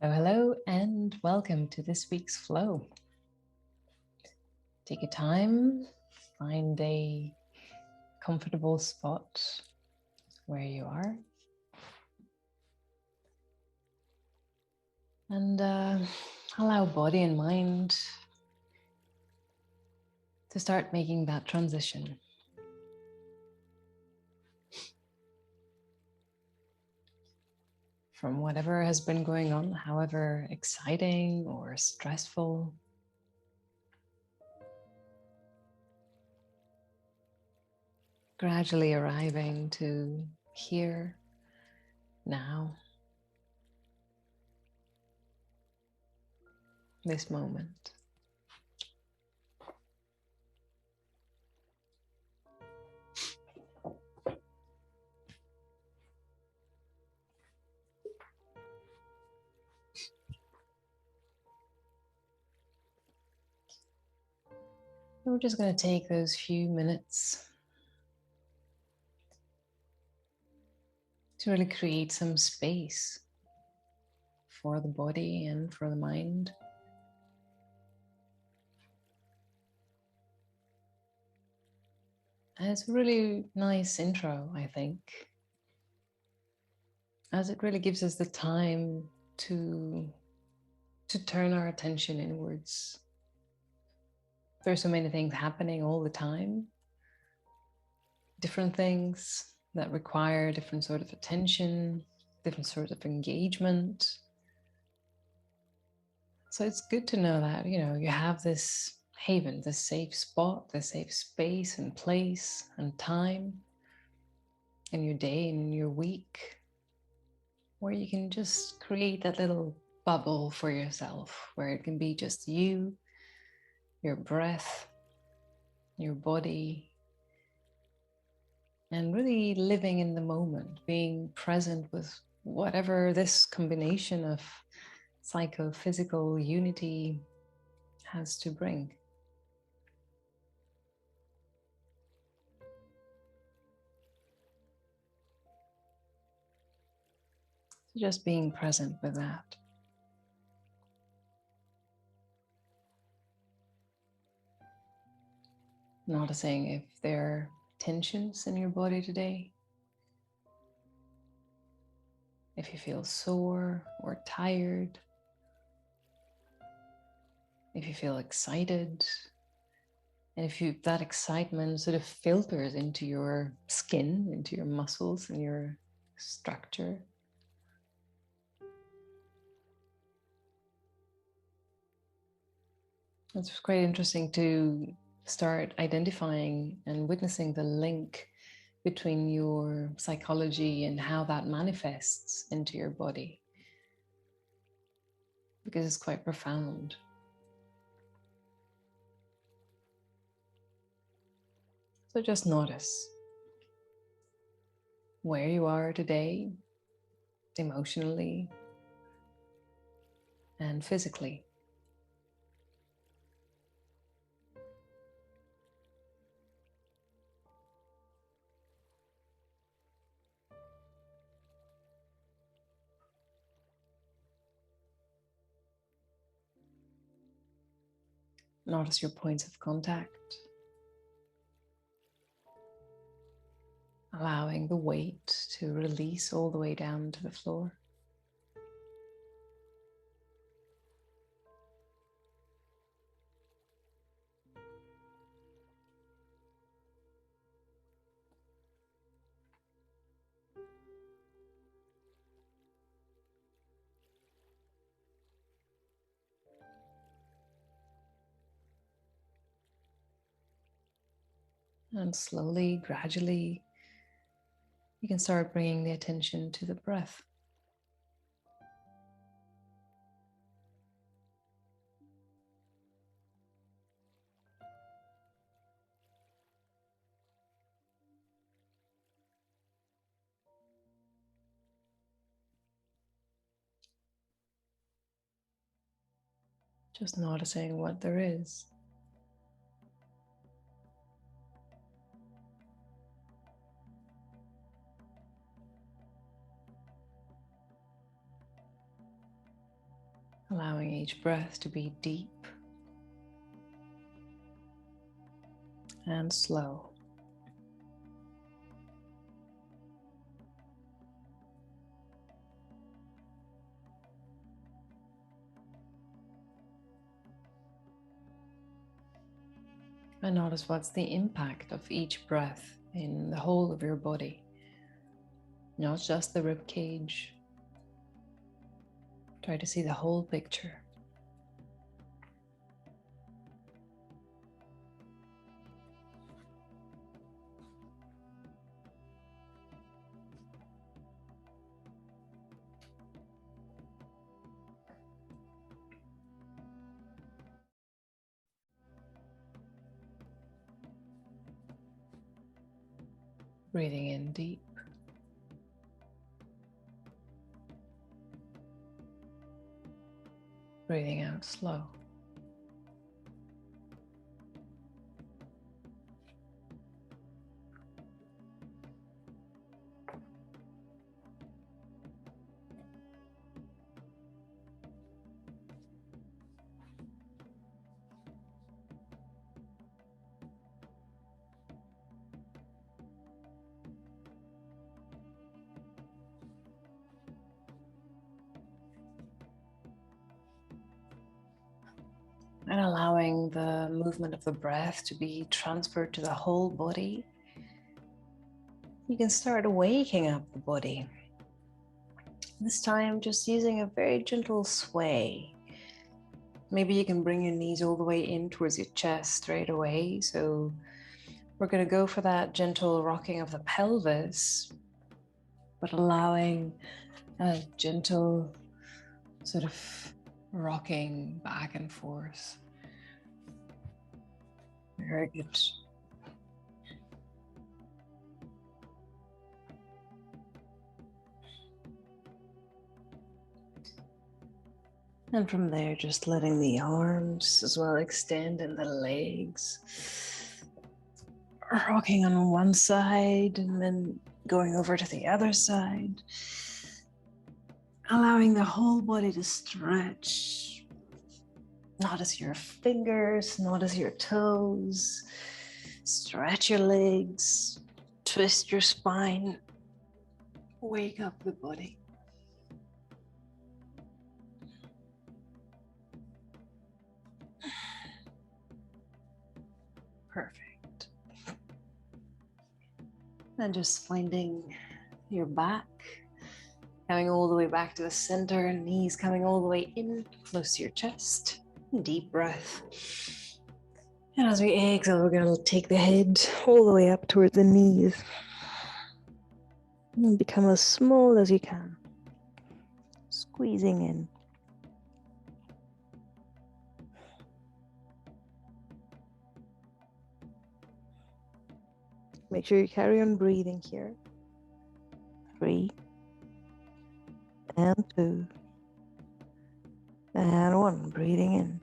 So hello and welcome to this week's flow. Take your time, find a comfortable spot where you are, and allow body and mind to start making that transition. From whatever has been going on, however exciting or stressful, gradually arriving to here, now, this moment. And we're just going to take those few minutes to really create some space for the body and for the mind. And it's a really nice intro, I think, as it really gives us the time to turn our attention inwards. There's so many things happening all the time, different things that require different sort of attention, different sort of engagement. So it's good to know that, you have this haven, this safe spot, this safe space and place and time in your day and in your week where you can just create that little bubble for yourself where it can be just you, your breath, your body, and really living in the moment, being present with whatever this combination of psychophysical unity has to bring. So just being present with that. Noticing if there are tensions in your body today, if you feel sore or tired, if you feel excited, and if that excitement sort of filters into your skin, into your muscles and your structure. It's quite interesting to start identifying and witnessing the link between your psychology and how that manifests into your body, because it's quite profound. So just notice where you are today, emotionally and physically. Notice your points of contact, allowing the weight to release all the way down to the floor. And slowly, gradually, you can start bringing the attention to the breath. Just noticing what there is. allowing each breath to be deep and slow. And notice what's the impact of each breath in the whole of your body, not just the rib cage. Try to see the whole picture. Breathing in deep. Breathing out slow. And allowing the movement of the breath to be transferred to the whole body, you can start waking up the body. This time, just using a very gentle sway. Maybe you can bring your knees all the way in towards your chest straight away. So we're going to go for that gentle rocking of the pelvis, but allowing a gentle sort of rocking back and forth. Very good. And from there, just letting the arms as well extend and the legs. Rocking on one side and then going over to the other side. Allowing the whole body to stretch. Notice your fingers, notice your toes. Stretch your legs, twist your spine. Wake up the body. Perfect. And just finding your back, coming all the way back to the center, knees coming all the way in, close to your chest. Deep breath. And as we exhale, we're going to take the head all the way up towards the knees. And become as small as you can. Squeezing in. Make sure you carry on breathing here. 3 and 2 and 1. Breathing in.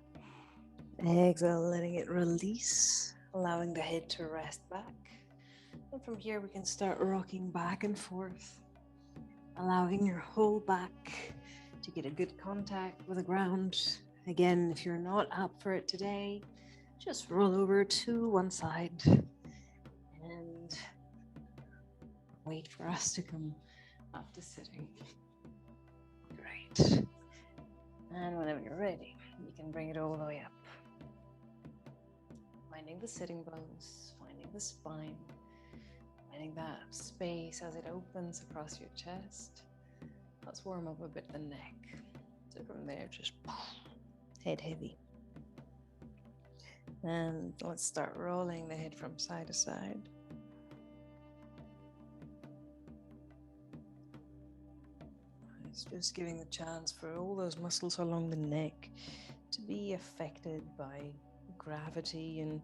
Exhale, letting it release, allowing the head to rest back. And from here, we can start rocking back and forth, allowing your whole back to get a good contact with the ground. Again, if you're not up for it today, just roll over to one side and wait for us to come up to sitting. Great. And whenever you're ready, you can bring it all the way up. Finding the sitting bones, finding the spine, finding that space as it opens across your chest. Let's warm up a bit the neck. So from there, just head heavy. And let's start rolling the head from side to side. It's just giving the chance for all those muscles along the neck to be affected by gravity and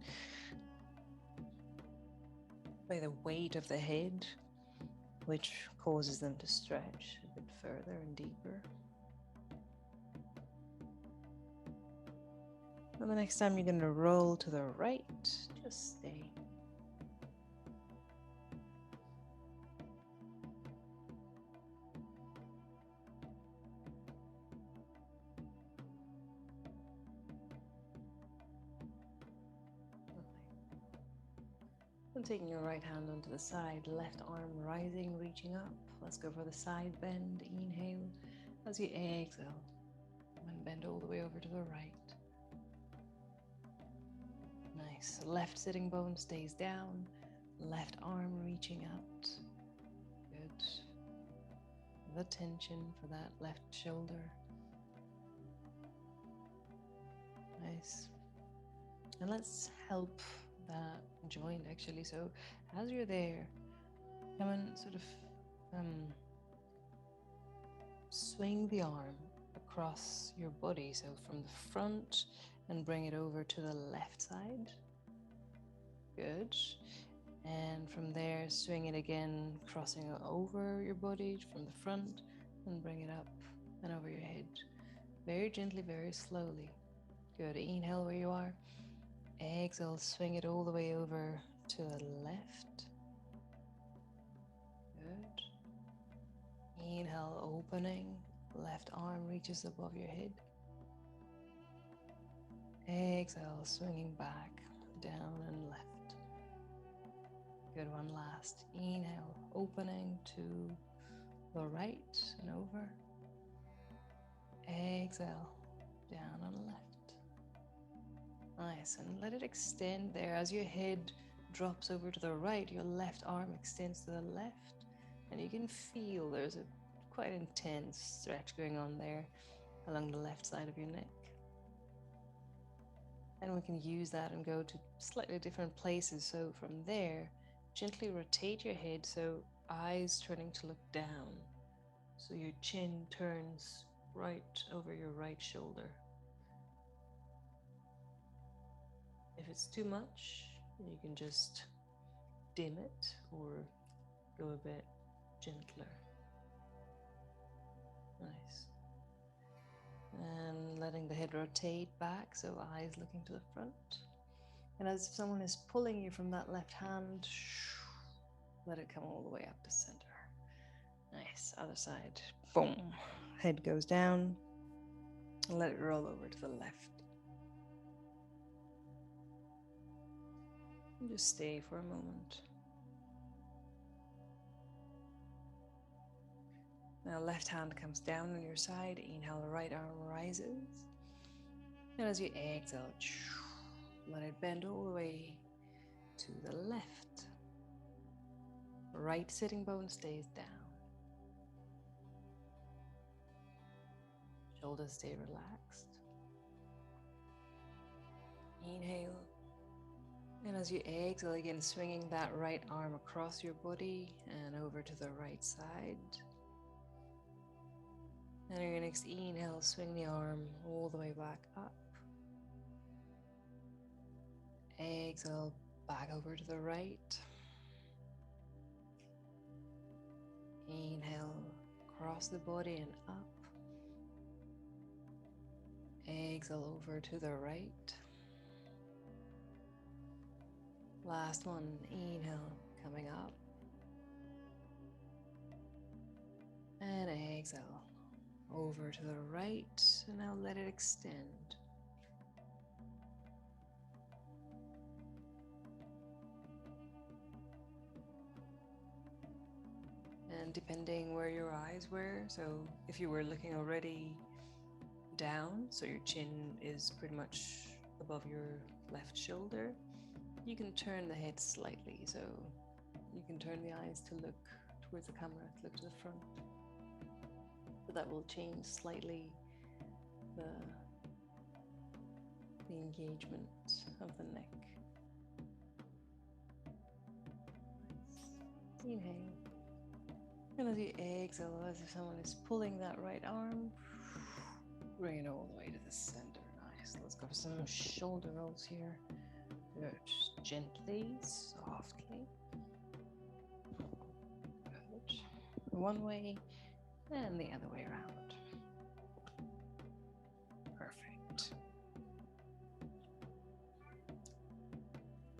by the weight of the head, which causes them to stretch a bit further and deeper. And the next time you're going to roll to the right, just stay. And taking your right hand onto the side, left arm rising, reaching up. Let's go for the side bend. Inhale as you exhale and bend all the way over to the right. Nice. Left sitting bone stays down, left arm reaching out. Good. The tension for that left shoulder. Nice. And let's help that joint actually. So as you're there, come and sort of swing the arm across your body. So from the front and bring it over to the left side. Good. And from there, swing it again, crossing it over your body from the front and bring it up and over your head. Very gently, very slowly. Good. Inhale where you are. Exhale, swing it all the way over to the left. Good. Inhale, opening. Left arm reaches above your head. Exhale, swinging back, down and left. Good, one last. Inhale, opening to the right and over. Exhale, down and left. Nice, and let it extend there. As your head drops over to the right, your left arm extends to the left. And you can feel there's a quite intense stretch going on there along the left side of your neck. And we can use that and go to slightly different places. So from there, gently rotate your head, so eyes turning to look down. So your chin turns right over your right shoulder. If it's too much, you can just dim it or go a bit gentler. Nice. And letting the head rotate back, so eyes looking to the front. And as if someone is pulling you from that left hand, let it come all the way up to center. Nice. Other side. Boom. Head goes down. And let it roll over to the left. And just stay for a moment. Now left hand comes down on your side. Inhale, the right arm rises. And as you exhale, let it bend all the way to the left. Right sitting bone stays down. Shoulders stay relaxed. Inhale. And as you exhale again, swinging that right arm across your body and over to the right side. And on your next inhale, swing the arm all the way back up. Exhale, back over to the right. Inhale, across the body and up. Exhale over to the right. Last one, inhale, coming up. And exhale, over to the right. And now let it extend. And depending where your eyes were, so if you were looking already down, so your chin is pretty much above your left shoulder, you can turn the head slightly, so you can turn the eyes to look towards the camera, to look to the front. But that will change slightly the engagement of the neck. Nice. Inhale. And as you exhale, as if someone is pulling that right arm, bring it all the way to the center. Nice. Let's go for some shoulder rolls here. Good. Gently, softly. Good. One way and the other way around. Perfect.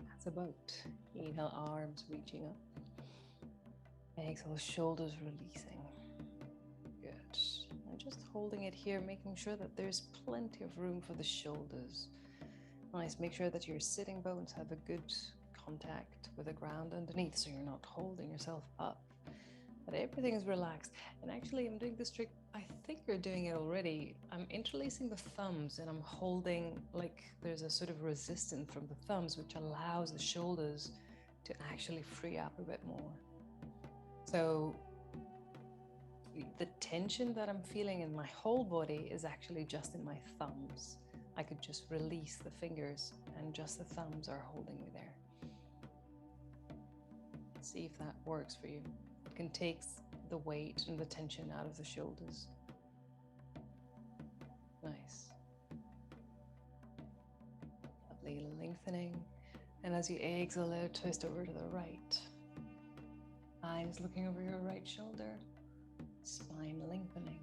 That's a boat. Inhale, arms reaching up. Exhale, shoulders releasing. Good. And just holding it here, making sure that there's plenty of room for the shoulders. Nice. Make sure that your sitting bones have a good contact with the ground underneath, so you're not holding yourself up. But everything is relaxed. And actually, I'm doing this trick. I think you're doing it already. I'm interlacing the thumbs and I'm holding, like there's a sort of resistance from the thumbs, which allows the shoulders to actually free up a bit more. So the tension that I'm feeling in my whole body is actually just in my thumbs. I could just release the fingers and just the thumbs are holding me there. See if that works for you. It can take the weight and the tension out of the shoulders. Nice. Lovely lengthening. And as you exhale out, twist over to the right. Eyes looking over your right shoulder. Spine lengthening.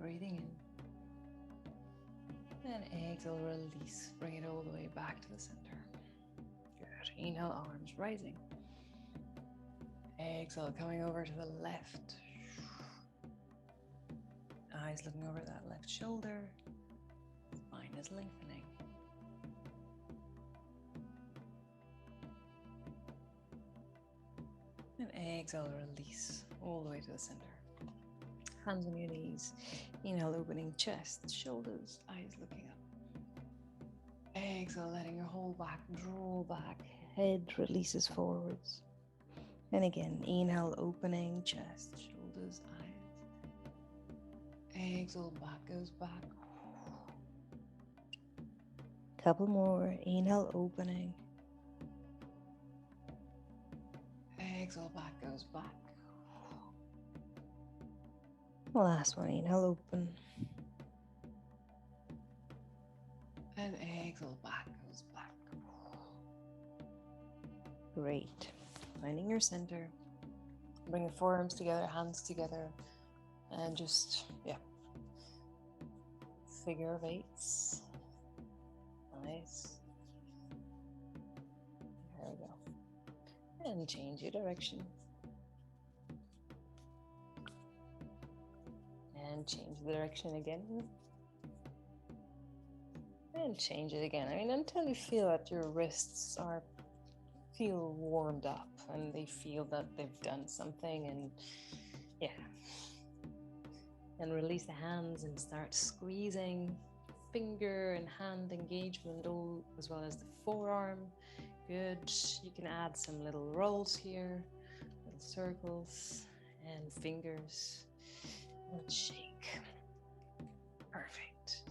Breathing in. And exhale, release. Bring it all the way back to the center. Good. Inhale, arms rising. Exhale, coming over to the left. Eyes looking over that left shoulder. Spine is lengthening. And exhale, release all the way to the center. Hands on your knees. Inhale, opening chest, shoulders, eyes looking up. Exhale, letting your whole back draw back. Head releases forwards. And again, inhale, opening chest, shoulders, eyes. Exhale, back goes back. Couple more. Inhale, opening. Exhale, back goes back. Last one. Inhale, open. And exhale, back goes back. Great. Finding your center. Bring the forearms together, hands together, and just, figure of eights. Nice. There we go. And change your direction. And change the direction again. And change it again. I mean, until you feel that your wrists feel warmed up and they feel that they've done something, and and release the hands and start squeezing. Finger and hand engagement, all as well as the forearm. Good. You can add some little rolls here, little circles and fingers, and shake. Perfect.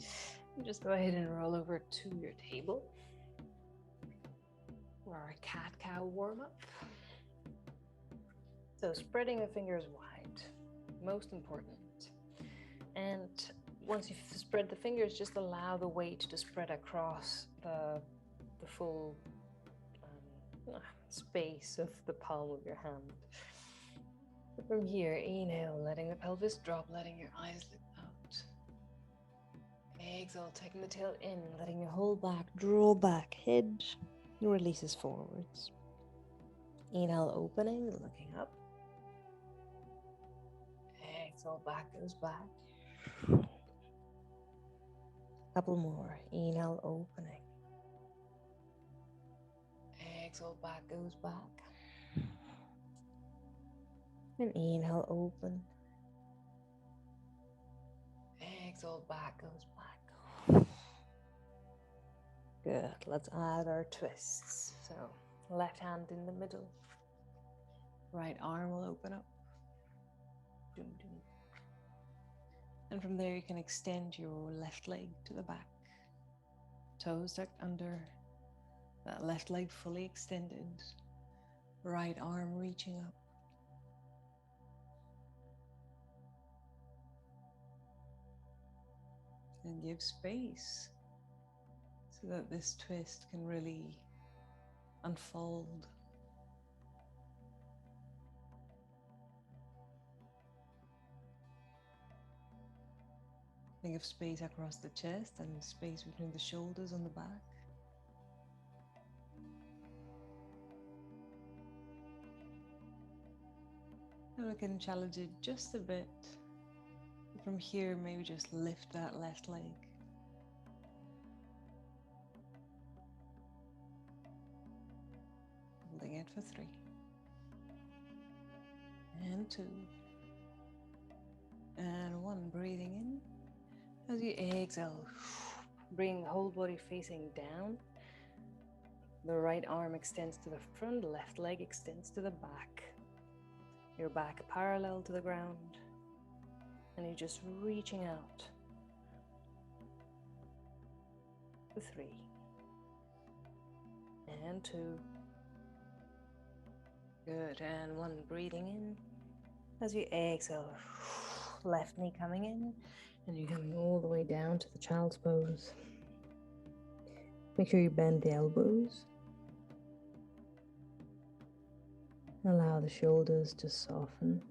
And just go ahead and roll over to your table for our cat-cow warm-up. So spreading the fingers wide, most important. And once you've spread the fingers, just allow the weight to spread across the full space of the palm of your hand. From here, inhale, letting the pelvis drop, letting your eyes look out. Exhale, taking the tail in, letting your whole back draw back, head releases forwards. Inhale, opening, looking up. Exhale, back goes back. Couple more. Inhale, opening. Exhale, back goes back. And inhale, open. Exhale, back goes back. Good. Let's add our twists. So left hand in the middle. Right arm will open up. Doom, doom. And from there you can extend your left leg to the back. Toes tucked under. That left leg fully extended. Right arm reaching up. And give space so that this twist can really unfold. Think of space across the chest and space between the shoulders on the back. And we can challenge it just a bit. From here, maybe just lift that left leg. Holding it for 3. And 2. And 1. Breathing in. As you exhale, bring the whole body facing down. The right arm extends to the front, left leg extends to the back. Your back parallel to the ground. And you're just reaching out. For 3. And 2. Good. And 1. Breathing in. As you exhale, left knee coming in. And you're coming all the way down to the child's pose. Make sure you bend the elbows. Allow the shoulders to soften.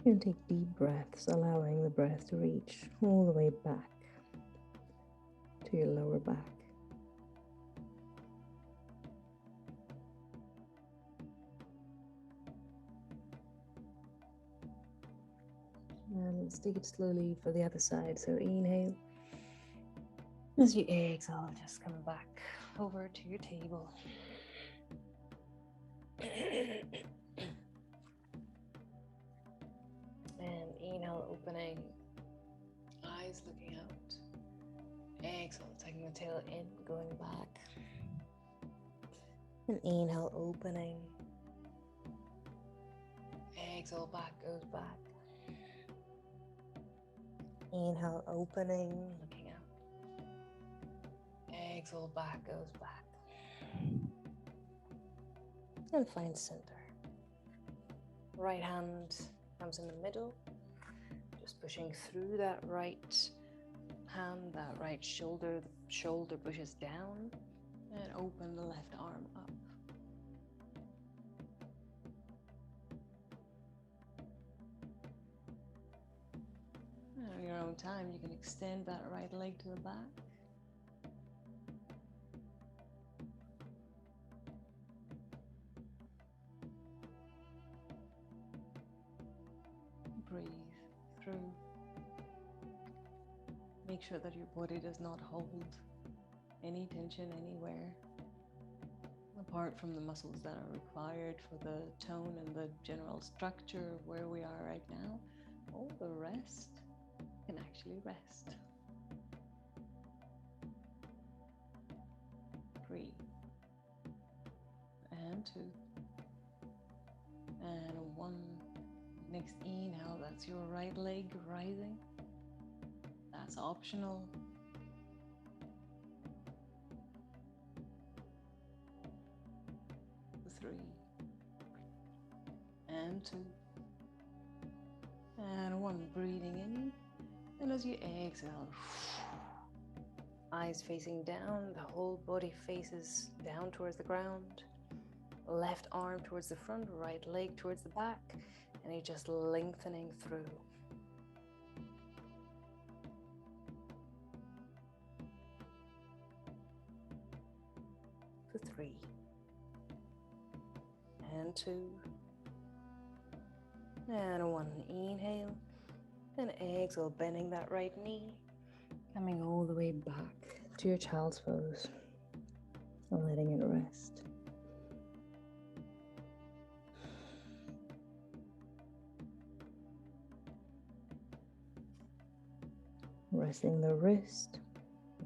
You can take deep breaths, allowing the breath to reach all the way back to your lower back. And let's take it slowly for the other side. So inhale. As you exhale, just come back over to your table. And inhale, opening, eyes looking out. Exhale, taking the tail in, going back. And inhale, opening. Exhale, back goes back. Inhale, opening, looking out. Exhale, back goes back. And find center. Right hand comes in the middle. Just pushing through that right hand, that right shoulder. The shoulder pushes down. And open the left arm up. And on your own time, you can extend that right leg to the back. Breathe through. Make sure that your body does not hold any tension anywhere, apart from the muscles that are required for the tone and the general structure of where we are right now. All the rest can actually rest. 3 and 2 and 1. Next inhale, that's your right leg rising. That's optional. 3 and 2 and 1. Breathing in, and as you exhale, eyes facing down, the whole body faces down towards the ground. Left arm towards the front, right leg towards the back, and you're just lengthening through. For 3 and 2 and 1. Inhale and exhale, bending that right knee, coming all the way back to your child's pose and letting it rest. Resting the wrist,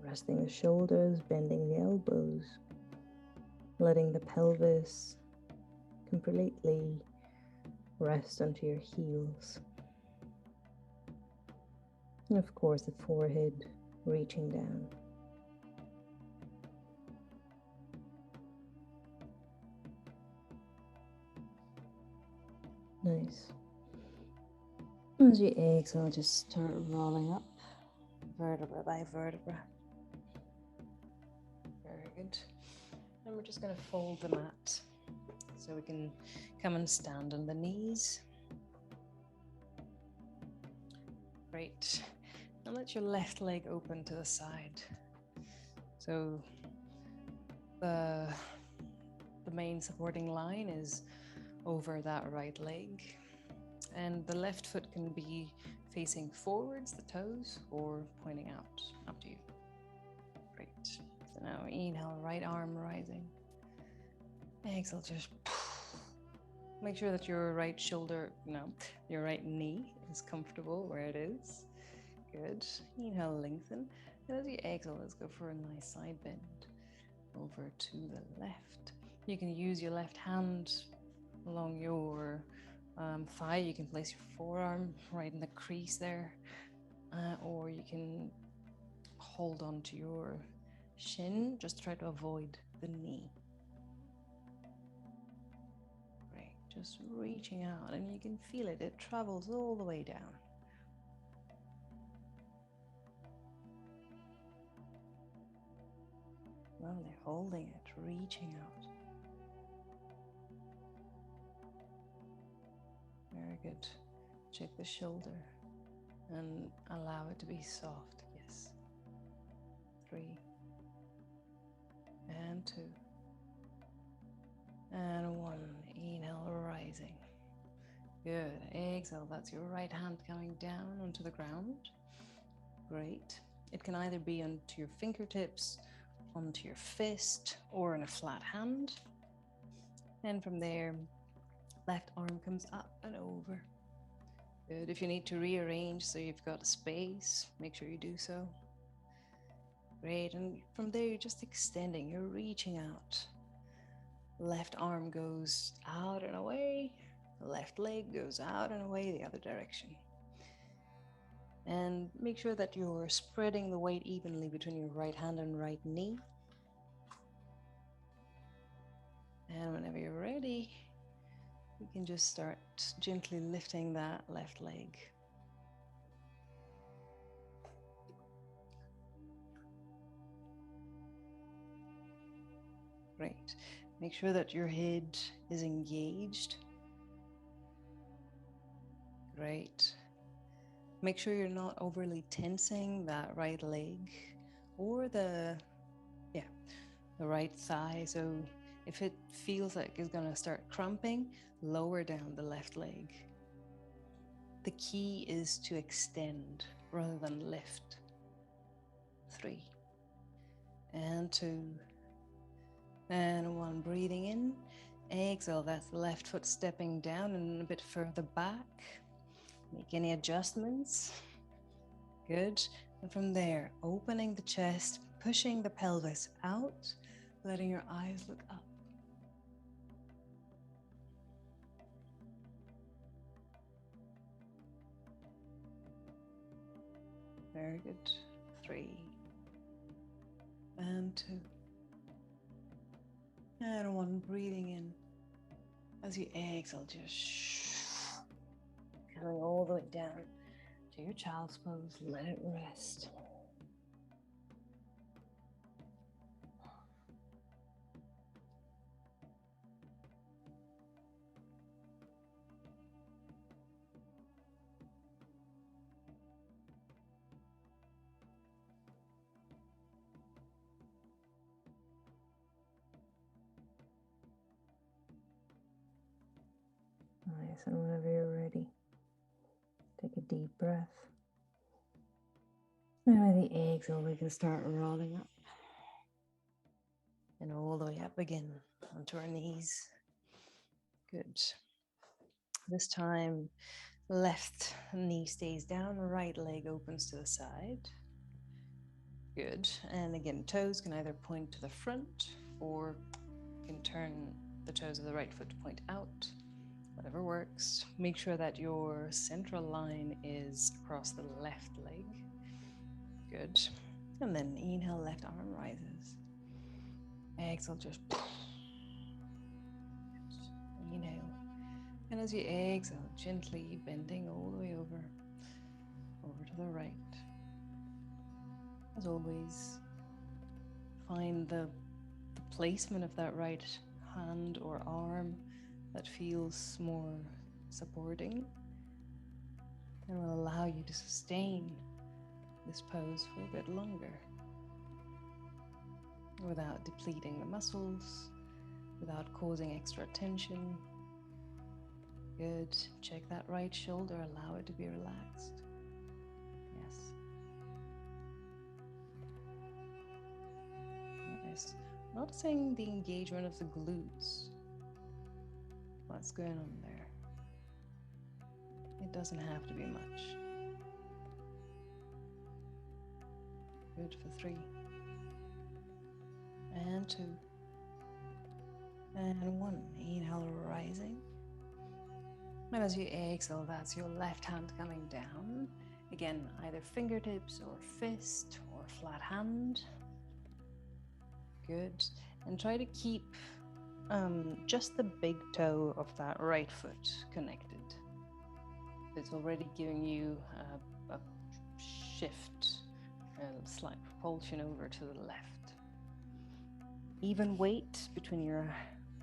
resting the shoulders, bending the elbows, letting the pelvis completely rest onto your heels. And of course, the forehead reaching down. Nice. As you exhale, just start rolling up vertebra by vertebra. Very good. And we're just going to fold the mat So we can come and stand on the knees. Great. And let your left leg open to the side. So the main supporting line is over that right leg. And the left foot can be facing forwards, the toes, or pointing out, up to you. Great. So now inhale, right arm rising. Exhale, just make sure that your right shoulder, your right knee is comfortable where it is. Good. Inhale, lengthen. And as you exhale, let's go for a nice side bend over to the left. You can use your left hand along your thigh. You can place your forearm right in the crease there, or you can hold on to your shin. Just try to avoid the knee. Great. Just reaching out, and you can feel it. It travels all the way down. Lovely. Holding it, reaching out. Very good. Check the shoulder and allow it to be soft. Yes. 3 and 2 and 1. Inhale, rising. Good. Exhale. That's your right hand coming down onto the ground. Great. It can either be onto your fingertips, onto your fist, or in a flat hand. And from there, left arm comes up and over. Good. If you need to rearrange so you've got a space, make sure you do so. Great. And from there, you're just extending, you're reaching out. Left arm goes out and away. Left leg goes out and away the other direction. And make sure that you're spreading the weight evenly between your right hand and right knee. And whenever you're ready, you can just start gently lifting that left leg. Great. Make sure that your head is engaged. Great. Make sure you're not overly tensing that right leg or the right thigh. So if it feels like it's going to start cramping, lower down the left leg. The key is to extend rather than lift. 3 and 2 and 1. Breathing in. Exhale, that's the left foot stepping down and a bit further back. Make any adjustments. Good. And from there, opening the chest, pushing the pelvis out, letting your eyes look up. Very good. 3 and 2 and 1. Breathing in. As you exhale, just coming all the way down to your child's pose. Let it rest. Nice, and whenever you're ready, take a deep breath. And with the exhale, we can start rolling up. And all the way up again onto our knees. Good. This time, left knee stays down, right leg opens to the side. Good. And again, toes can either point to the front or you can turn the toes of the right foot to point out. Whatever works. Make sure that your central line is across the left leg. Good. And then inhale, left arm rises. Exhale, just inhale. And as you exhale, gently bending all the way over to the right. As always, find the placement of that right hand or arm that feels more supporting and will allow you to sustain this pose for a bit longer without depleting the muscles, without causing extra tension. Good. Check that right shoulder, allow it to be relaxed. Yes. Nice. Noticing the engagement of the glutes. What's going on there? It doesn't have to be much. Good for 3. And 2. And 1. Inhale, rising. And as you exhale, that's your left hand coming down. Again, either fingertips or fist or flat hand. Good. And try to keep just the big toe of that right foot connected. It's already giving you a shift, a slight propulsion over to the left. Even weight between your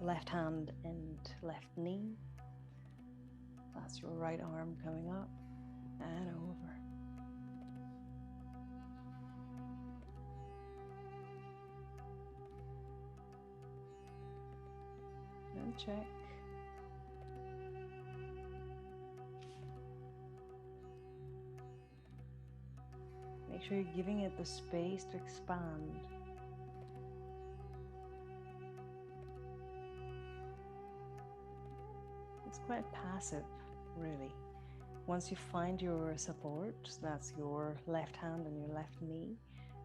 left hand and left knee. That's your right arm coming up and over. And check. Make sure you're giving it the space to expand. It's quite passive, really. Once you find your support, that's your left hand and your left knee,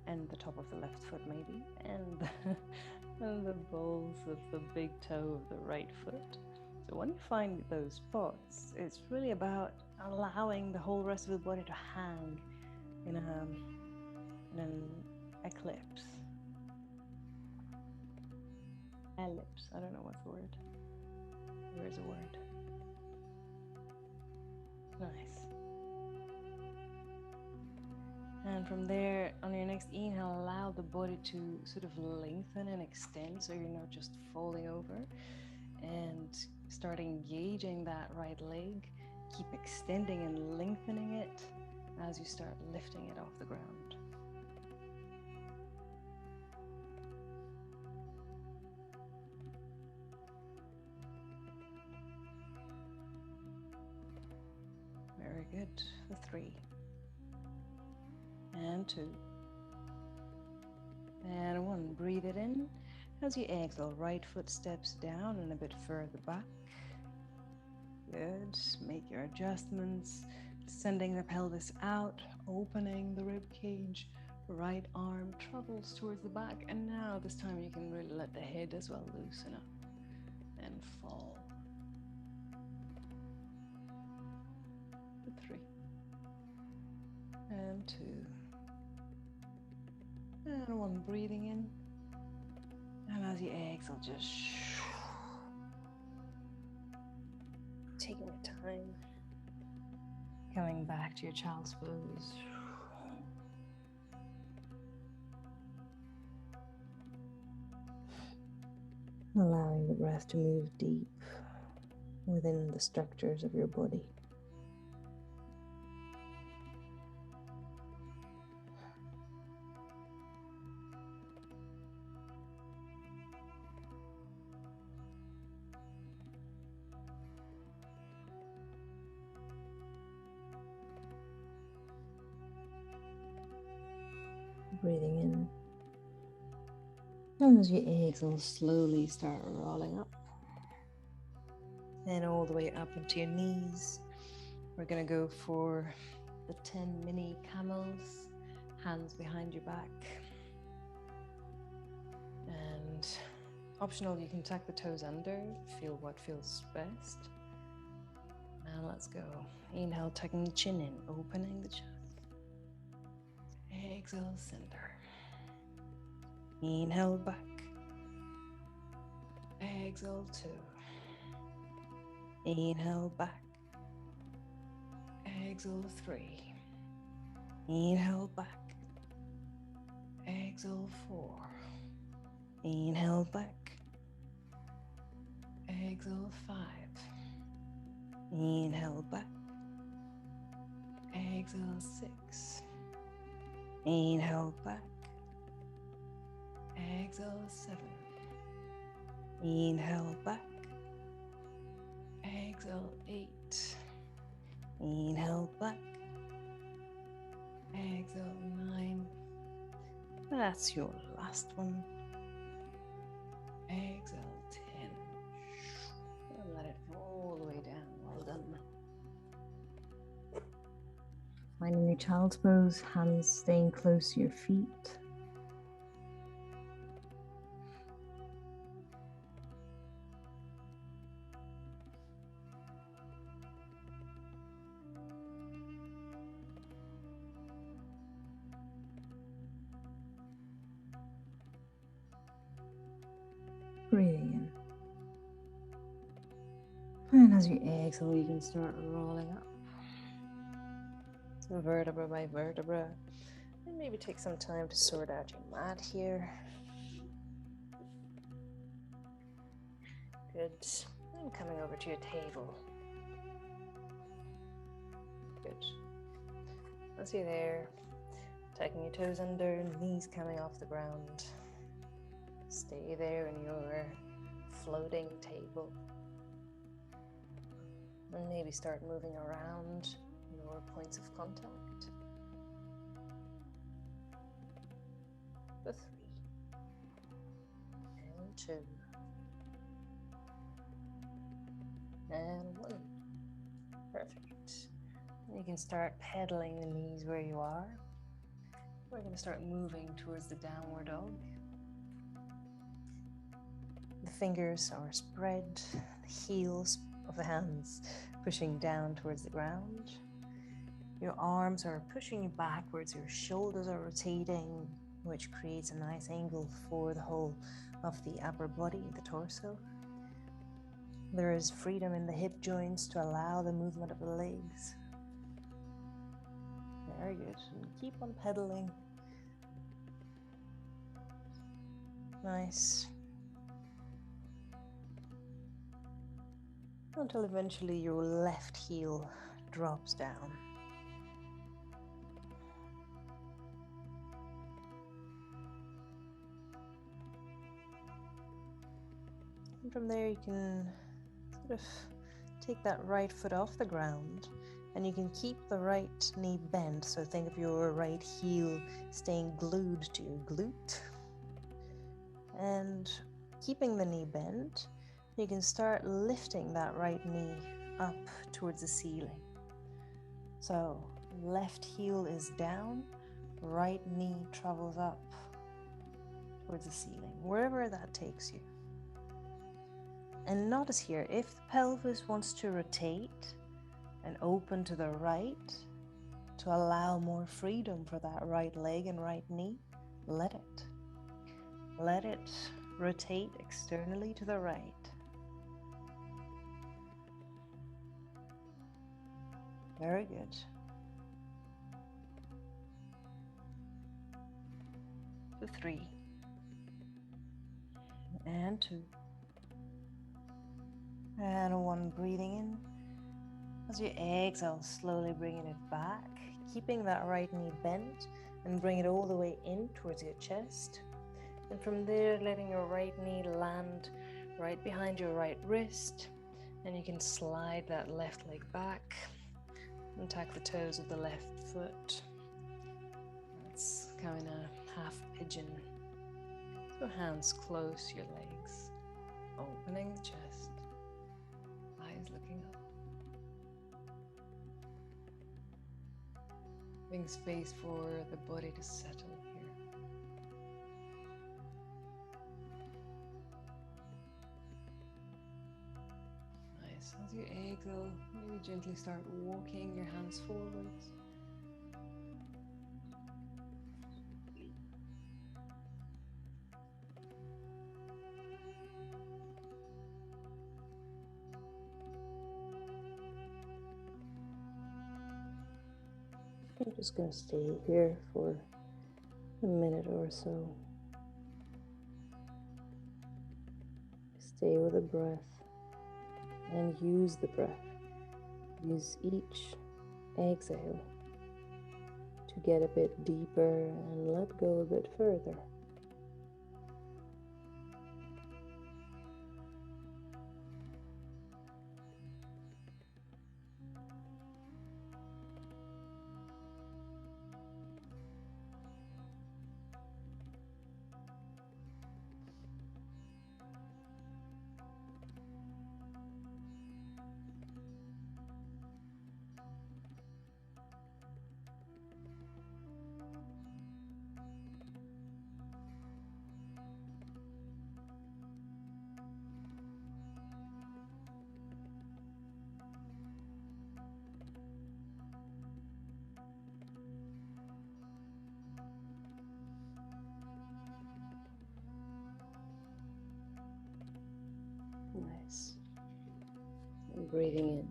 and the top of the left foot maybe, and the balls of the big toe of the right foot. So when you find those spots, it's really about allowing the whole rest of the body to hang in an eclipse. Ellipse, I don't know what's the word. There is a word. Nice. And from there, on your next inhale, allow the body to sort of lengthen and extend so you're not just falling over. And start engaging that right leg. Keep extending and lengthening it as you start lifting it off the ground. Very good. For 3. And 2. And 1. Breathe it in. As you exhale, right foot steps down and a bit further back. Good. Make your adjustments. Sending the pelvis out, opening the rib cage. Right arm travels towards the back. And now this time you can really let the head as well loosen up and fall. For 3. And 2. And 1. Breathing in. And as you exhale, just taking your time. Coming back to your child's pose. Allowing the breath to move deep within the structures of your body. Breathing in. And as you exhale, slowly start rolling up. And all the way up into your knees. We're going to go for the 10 mini camels. Hands behind your back. And optional, you can tuck the toes under. Feel what feels best. And let's go. Inhale, tucking the chin in, opening the chest. Exhale, center. Inhale, back. Exhale, 2. Inhale, back. Exhale, 3. Inhale, back. Exhale, 4. Inhale, back. Exhale, 5. Inhale back. Exhale, 6. Inhale back. Exhale, 7. Inhale back. Exhale, 8. Inhale back. Exhale, 9. That's your last one. Exhale, 10. And let it fall all the way down. Well done. Finding your child's pose, hands staying close to your feet. Breathing in. And as you exhale, you can start rolling up. So vertebra by vertebra. And maybe take some time to sort out your mat here. Good. And coming over to your table. Good. Once you're there, tucking your toes under, knees coming off the ground. Stay there in your floating table. And maybe start moving around your points of contact. For 3. And 2. And 1. Perfect. And you can start pedaling the knees where you are. We're going to start moving towards the downward dog. The fingers are spread, the heels of the hands pushing down towards the ground. Your arms are pushing you backwards, your shoulders are rotating, which creates a nice angle for the whole of the upper body, the torso. There is freedom in the hip joints to allow the movement of the legs. Very good. And keep on pedaling. Nice. Until eventually your left heel drops down. And from there you can sort of take that right foot off the ground and you can keep the right knee bent. So think of your right heel staying glued to your glute. And keeping the knee bent, you can start lifting that right knee up towards the ceiling. So left heel is down, right knee travels up towards the ceiling, wherever that takes you. And notice here, if the pelvis wants to rotate and open to the right to allow more freedom for that right leg and right knee, let it. Let it rotate externally to the right. Very good. For 3. And 2. And 1, breathing in. As you exhale, slowly bringing it back, keeping that right knee bent and bring it all the way in towards your chest. And from there, letting your right knee land right behind your right wrist. And you can slide that left leg back and tuck the toes of the left foot. That's kind of half pigeon. So hands close to your legs, opening the chest, eyes looking up. Leaving space for the body to settle here. Nice. As you exhale, maybe gently start walking your hands forwards. I'm just going to stay here for a minute or so. Stay with the breath. and use the breath. Use each exhale to get a bit deeper and let go a bit further. Nice. And breathing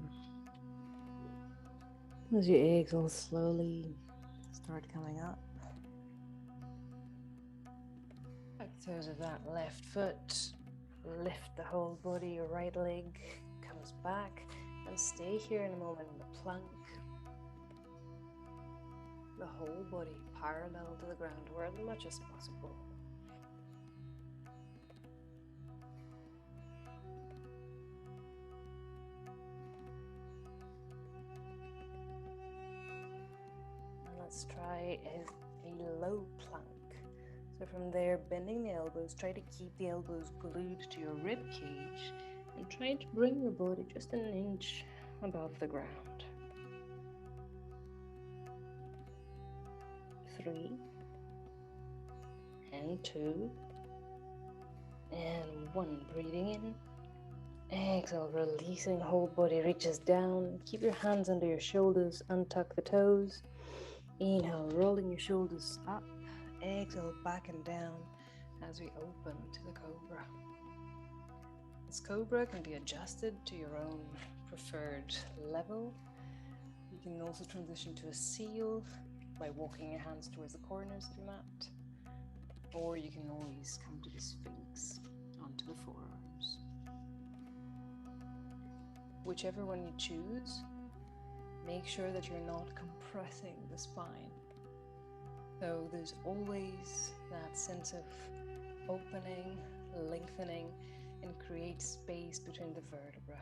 in. As your exhale slowly start coming up. Back toes of that left foot. Lift the whole body. Your right leg comes back. And stay here in a moment in the plank. The whole body parallel to the ground, or as much as possible. Let's try a low plank. So from there, bending the elbows, try to keep the elbows glued to your rib cage and try to bring your body just an inch above the ground. 3 and 2 and 1. Breathing in. Exhale, releasing, whole body reaches down. Keep your hands under your shoulders, untuck the toes. Inhale, rolling your shoulders up. Exhale, back and down as we open to the cobra. This cobra can be adjusted to your own preferred level. You can also transition to a seal by walking your hands towards the corners of your mat. Or you can always come to the Sphinx onto the forearms. Whichever one you choose, make sure that you're not compressing the spine. So there's always that sense of opening, lengthening, and create space between the vertebrae.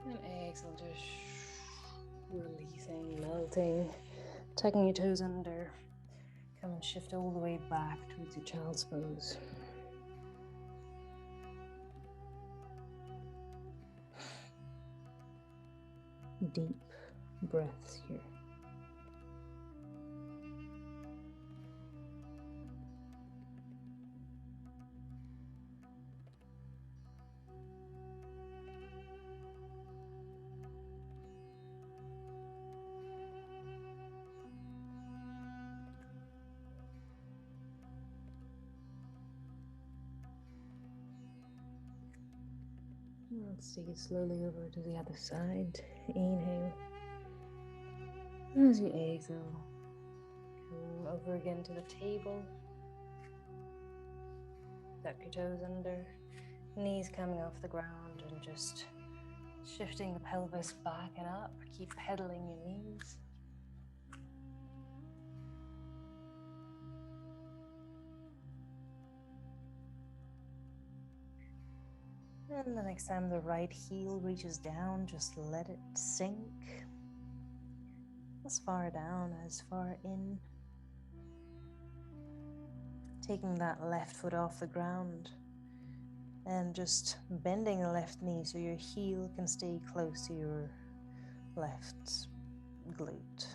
And exhale, just releasing, melting, tucking your toes under. Come and shift all the way back towards your child's pose. Deep breaths here. Let's take it slowly over to the other side. Inhale. As you exhale, come over again to the table. Tuck your toes under, knees coming off the ground, and just shifting the pelvis back and up. Keep pedaling your knees. And the next time the right heel reaches down, just let it sink. As far down, as far in. Taking that left foot off the ground and just bending the left knee so your heel can stay close to your left glute.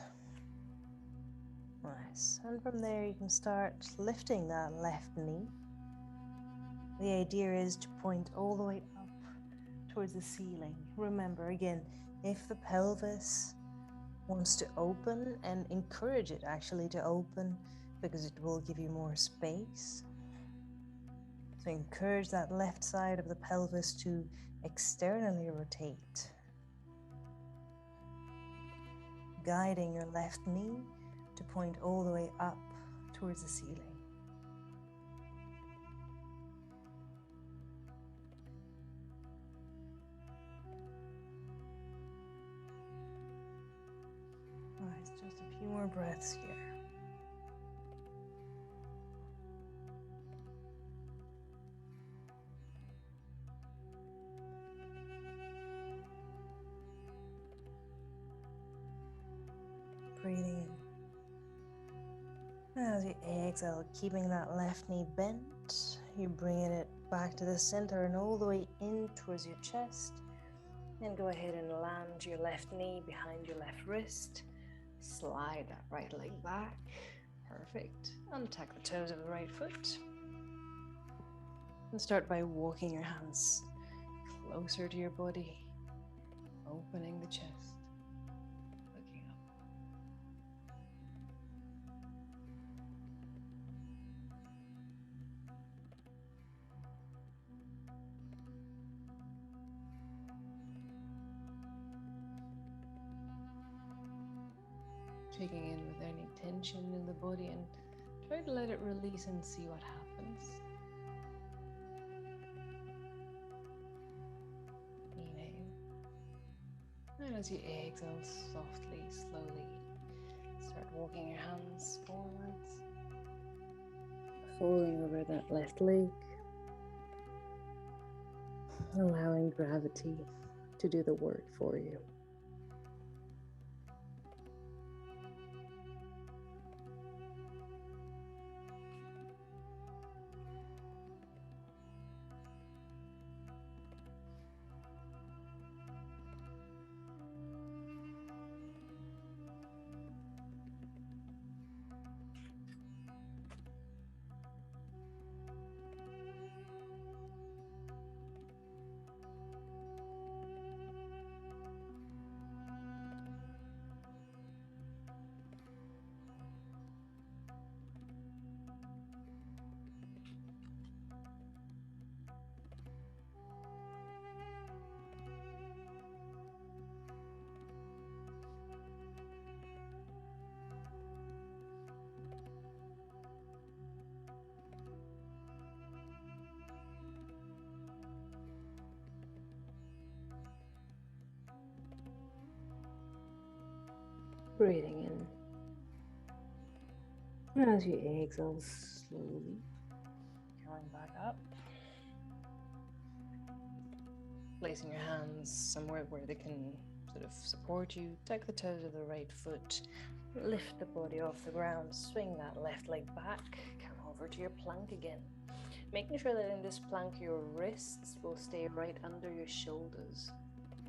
Nice. And from there you can start lifting that left knee. The idea is to point all the way up towards the ceiling. Remember, again, if the pelvis wants to open, and encourage it actually to open because it will give you more space. So encourage that left side of the pelvis to externally rotate. Guiding your left knee to point all the way up towards the ceiling. Alright, just a few more breaths here. Breathing in. As you exhale, keeping that left knee bent, you're bringing it back to the center and all the way in towards your chest. Then go ahead and land your left knee behind your left wrist. Slide that right leg back. Perfect. Untuck the toes of the right foot. And start by walking your hands closer to your body, opening the chest, looking up. Checking in with any tension in the body and try to let it release and see what happens. Inhale. And as you exhale, softly, slowly, start walking your hands forwards, folding over that left leg, allowing gravity to do the work for you. Breathing in. And as you exhale, slowly coming back up. Placing your hands somewhere where they can sort of support you. Tuck the toes of the right foot. Lift the body off the ground. Swing that left leg back. Come over to your plank again. Making sure that in this plank your wrists will stay right under your shoulders.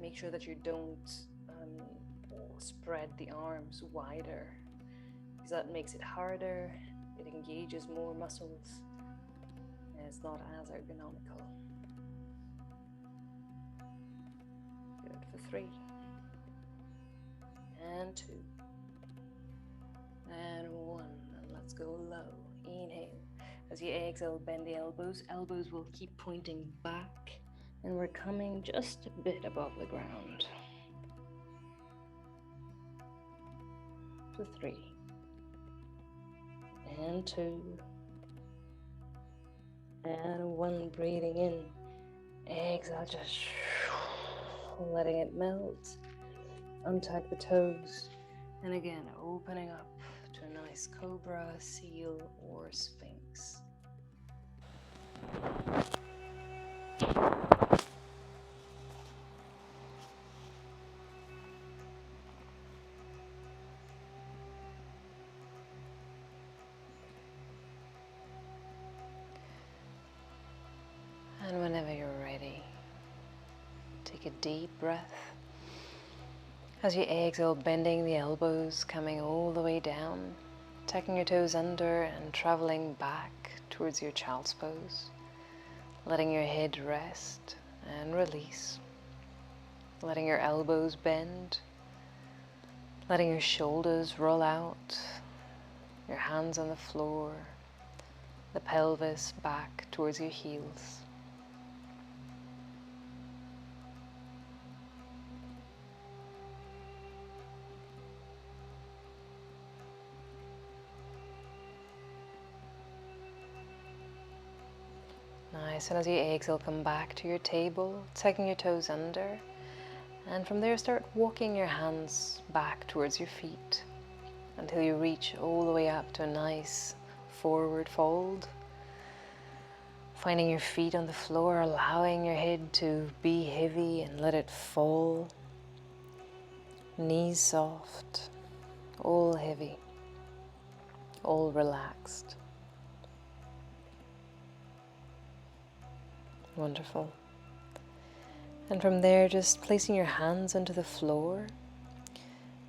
Make sure that you don't spread the arms wider, because that makes it harder, it engages more muscles, and it's not as ergonomical. Good for 3, and 2, and 1, and let's go low. Inhale. As you exhale, bend the elbows. Elbows will keep pointing back, and we're coming just a bit above the ground. For 3, and 2, and 1. Breathing in. Exhale, just letting it melt. Untuck the toes, and again opening up to a nice cobra, seal, or sphinx. And whenever you're ready, take a deep breath. As you exhale, bending the elbows, coming all the way down, tucking your toes under and traveling back towards your child's pose. Letting your head rest and release. Letting your elbows bend. Letting your shoulders roll out. Your hands on the floor. The pelvis back towards your heels. Nice, and as you exhale, come back to your table, tucking your toes under, and from there start walking your hands back towards your feet until you reach all the way up to a nice forward fold. Finding your feet on the floor, allowing your head to be heavy and let it fall. Knees soft, all heavy, all relaxed. Wonderful. And from there, just placing your hands onto the floor.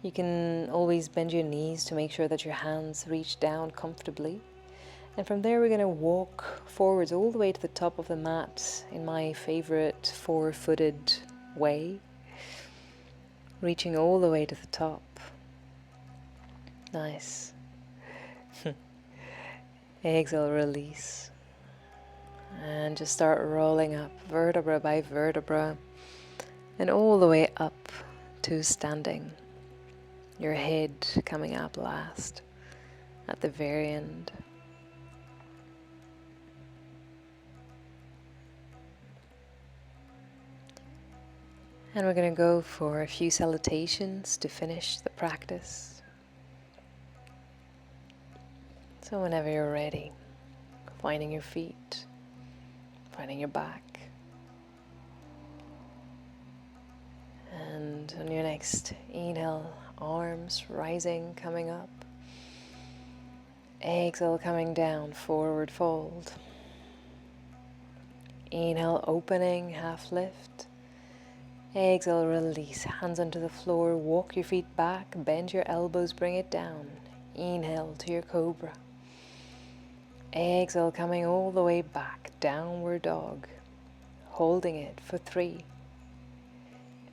You can always bend your knees to make sure that your hands reach down comfortably. And from there, we're going to walk forwards all the way to the top of the mat in my favorite four-footed way, reaching all the way to the top. Nice. Exhale, release. And just start rolling up vertebra by vertebra and all the way up to standing. Your head coming up last at the very end. And we're going to go for a few salutations to finish the practice. So whenever you're ready, finding your feet, finding your back. And on your next inhale, arms rising, coming up. Exhale, coming down, forward fold. Inhale, opening, half lift. Exhale, release, hands onto the floor, walk your feet back, bend your elbows, bring it down. Inhale to your cobra. Exhale, coming all the way back, downward dog. Holding it for 3,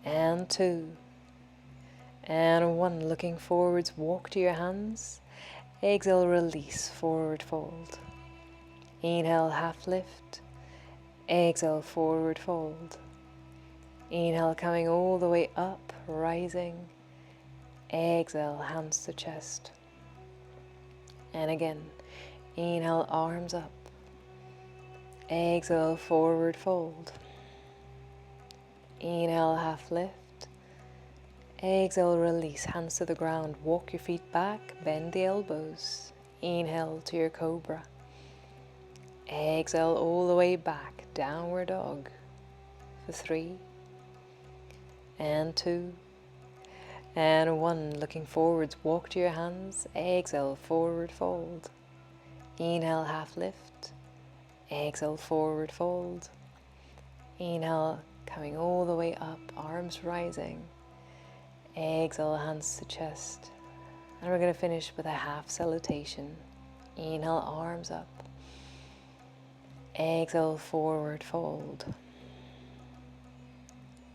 and 2, and 1. Looking forwards, walk to your hands. Exhale, release, forward fold. Inhale, half lift. Exhale, forward fold. Inhale, coming all the way up, rising. Exhale, hands to chest. And again, inhale, arms up. Exhale, forward fold. Inhale, half lift. Exhale, release, hands to the ground. Walk your feet back, bend the elbows. Inhale to your cobra. Exhale all the way back, downward dog for 3, and 2, and 1. Looking forwards, walk to your hands. Exhale, forward fold. Inhale, half lift. Exhale, forward fold. Inhale, coming all the way up, arms rising. Exhale, hands to chest. And we're going to finish with a half salutation. Inhale, arms up. Exhale, forward fold.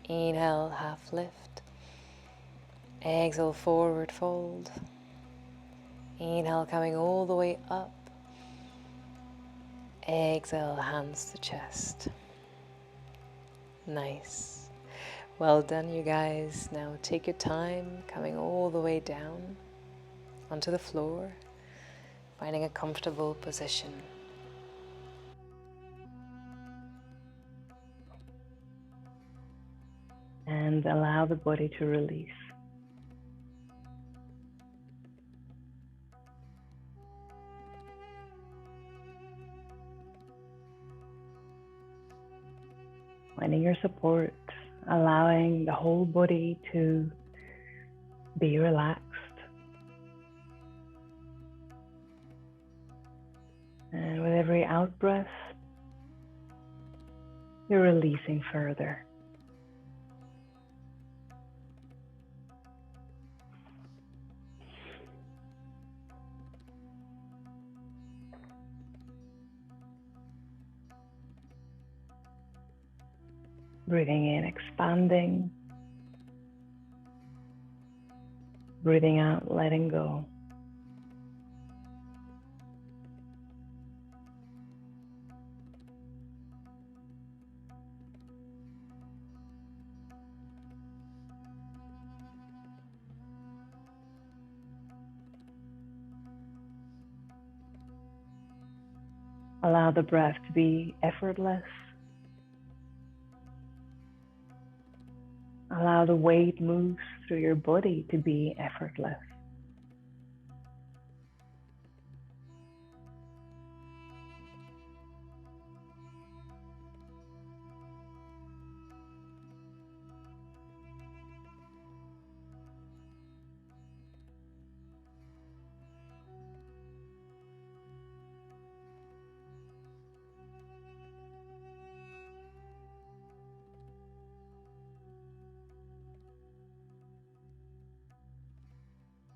Inhale, half lift. Exhale, forward fold. Inhale, coming all the way up. Exhale, hands to chest. Nice. Well done, you guys. Now take your time, coming all the way down onto the floor, finding a comfortable position. And allow the body to release. Finding your support, allowing the whole body to be relaxed. And with every out breath, you're releasing further. Breathing in, expanding. Breathing out, letting go. Allow the breath to be effortless. Allow the way it moves through your body to be effortless.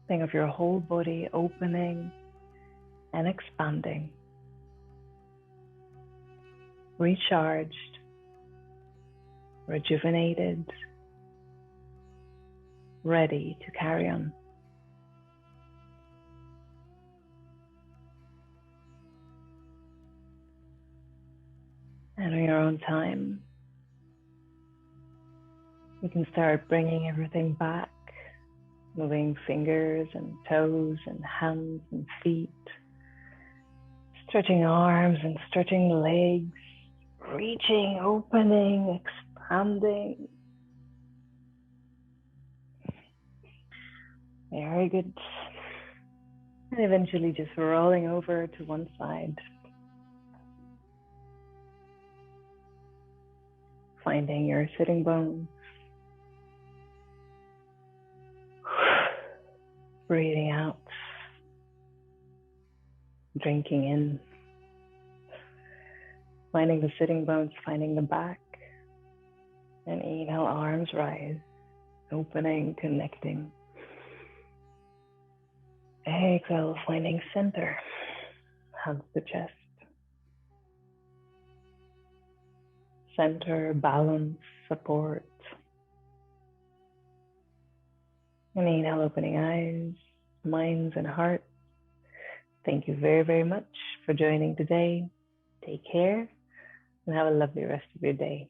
Think of your whole body opening and expanding, recharged, rejuvenated, ready to carry on. And on your own time, you can start bringing everything back, moving fingers and toes and hands and feet, stretching arms and stretching legs, reaching, opening, expanding. Very good. And eventually just rolling over to one side. Finding your sitting bones. Breathing out. Drinking in. Finding the sitting bones, finding the back. And inhale, arms rise. Opening, connecting. Exhale, finding center. Hands to chest. Center, balance, support. And inhale, opening eyes, minds, and hearts. Thank you very, very much for joining today. Take care and have a lovely rest of your day.